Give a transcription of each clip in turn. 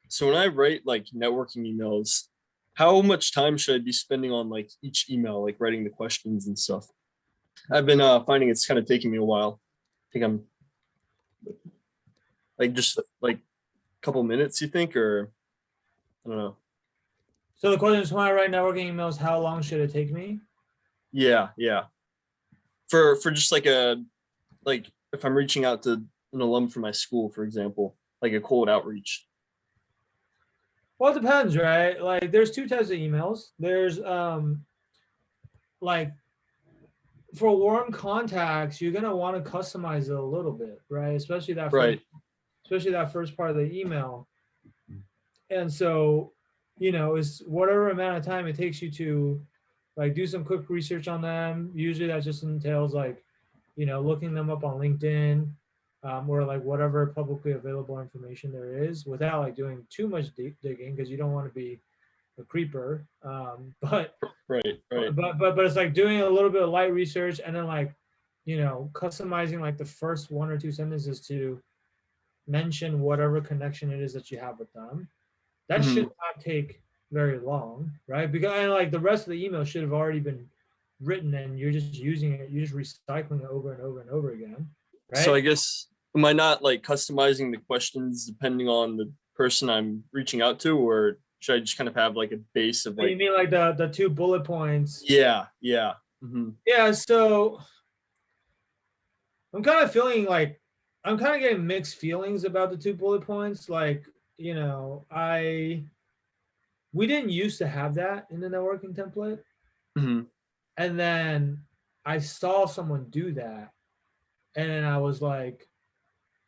So when I write like networking emails, how much time should I be spending on like each email, like writing the questions and stuff? I've been finding it's kind of taking me a while. I think I'm like just like a couple minutes, you think, or I don't know. So the question is, when I write networking emails, how long should it take me? Yeah, yeah. For just like if I'm reaching out to an alum from my school, for example, like a cold outreach. Well, it depends, right? Like there's two types of emails. There's like for warm contacts, you're gonna want to customize it a little bit, right? Right. Especially that first part of the email. And so, it's whatever amount of time it takes you to like do some quick research on them. Usually that just entails like, looking them up on LinkedIn, or like whatever publicly available information there is without like doing too much deep digging because you don't want to be a creeper. But Right, right. but it's like doing a little bit of light research and then like, customizing like the first one or two sentences to mention whatever connection it is that you have with them. That should Mhm. not take very long, right? Because and like the rest of the email should have already been written and you're just using it, you're just recycling it over and over and over again, So right? I guess am I not like customizing the questions depending on the person I'm reaching out to, or should I just kind of have like a base of You like, mean like the two bullet points? yeah, yeah. Hmm. Yeah, so I'm kind of feeling like I'm kind of getting mixed feelings about the two bullet points. Like, I we didn't used to have that in the networking template. Hmm. And then I saw someone do that. And then I was like,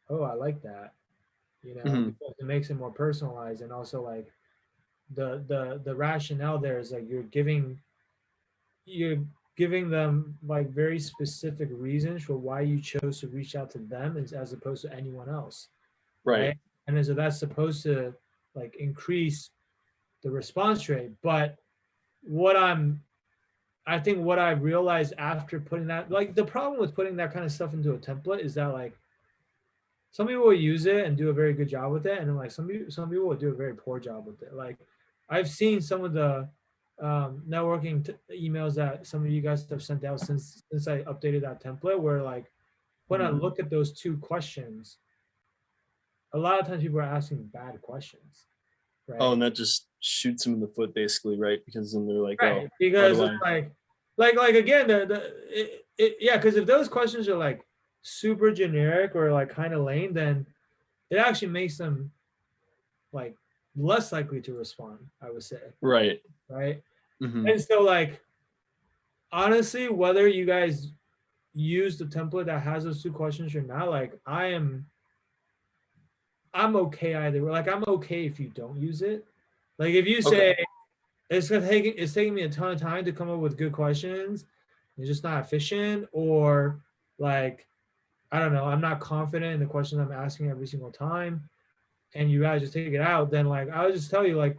oh, I like that, Hmm. because it makes it more personalized. And also like the rationale there is like you're giving them like very specific reasons for why you chose to reach out to them as opposed to anyone else, Right. right? And then so that's supposed to like increase the response rate. But what I think what I realized after putting that, like the problem with putting that kind of stuff into a template is that like some people will use it and do a very good job with it, and then like some people will do a very poor job with it. Like I've seen some of the networking emails that some of you guys have sent out since I updated that template, where like when I Hmm. look at those two questions, a lot of times people are asking bad questions, Oh, right? and that just shoots them in the foot basically, right? Because then they're like, Right, oh, how because do it's I? like again yeah, because if those questions are like super generic or like kind of lame, then it actually makes them like less likely to respond, I would say, Right. right? Hmm. And so like honestly, whether you guys use the template that has those two questions or not, like I'm okay either way. Like I'm okay if you don't use it. Like if you Okay. say it's taking me a ton of time to come up with good questions, it's just not efficient, or like I don't know, I'm not confident in the questions I'm asking every single time, and you guys just take it out, then like I'll just tell you, like,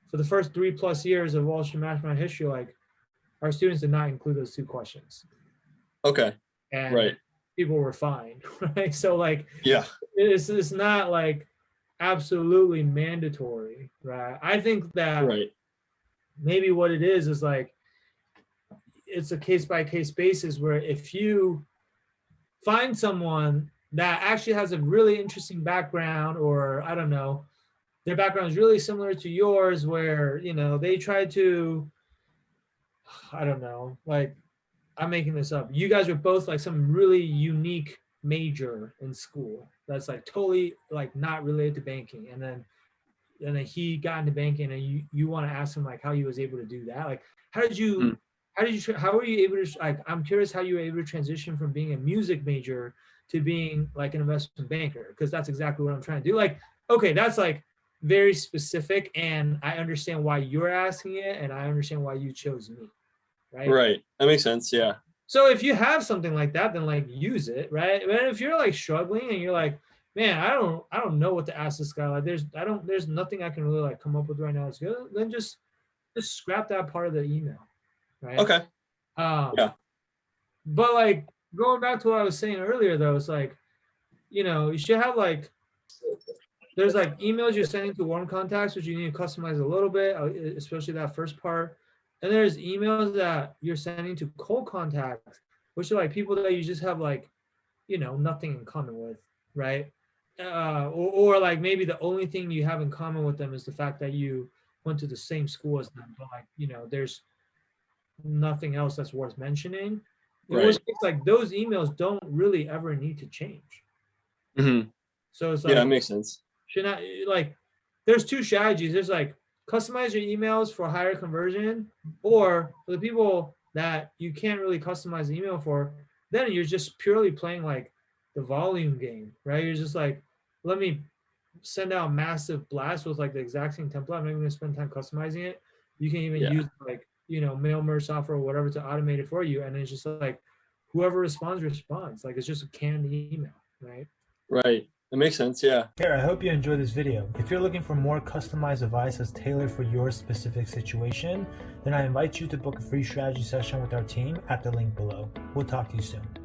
for the first 3+ years of Wall Street Mastermind history, like our students did not include those two questions. Okay. And Right. people were fine, right? So like Yeah. it's not like absolutely mandatory, right? I think that Right. maybe what it is like it's a case by case basis where if you find someone that actually has a really interesting background, or I don't know, their background is really similar to yours, where they try to, I don't know, like I'm making this up, you guys are both like some really unique major in school that's like totally like not related to banking, and then he got into banking, and you want to ask him like how he was able to do that, like how did you Mhm. how were you able to, like, I'm curious how you were able to transition from being a music major to being like an investment banker, because that's exactly what I'm trying to do. Like, okay, that's like very specific, and I understand why you're asking it, and I understand why you chose me, right? Right. That makes sense. Yeah. So if you have something like that, then like use it, right? But if you're like struggling and you're like, man, I don't know what to ask this guy. Like there's nothing I can really like come up with right now. It's good. Then just scrap that part of the email, right? Okay. Um, Yeah. but like going back to what I was saying earlier though, it's like, you should have like there's like emails you're sending to warm contacts, which you need to customize a little bit, especially that first part. And there's emails that you're sending to cold contacts, which are like people that you just have like, nothing in common with, right? Or like maybe the only thing you have in common with them is the fact that you went to the same school as them, but like, there's nothing else that's worth mentioning. In Right. which case, like those emails don't really ever need to change. Mm-hmm. So it's Yeah, like, that makes sense. should not like, there's two strategies. There's like customize your emails for higher conversion, or for the people that you can't really customize the email for, then you're just purely playing like the volume game, right? You're just like, let me send out massive blast with like the exact same template. I'm not even gonna spend time customizing it. You can even Yeah. use like, mail merge software or whatever to automate it for you. And it's just like whoever responds. Like it's just a canned email, right? Right. That makes sense. Yeah. Here, I hope you enjoyed this video. If you're looking for more customized advice that's tailored for your specific situation, then I invite you to book a free strategy session with our team at the link below. We'll talk to you soon.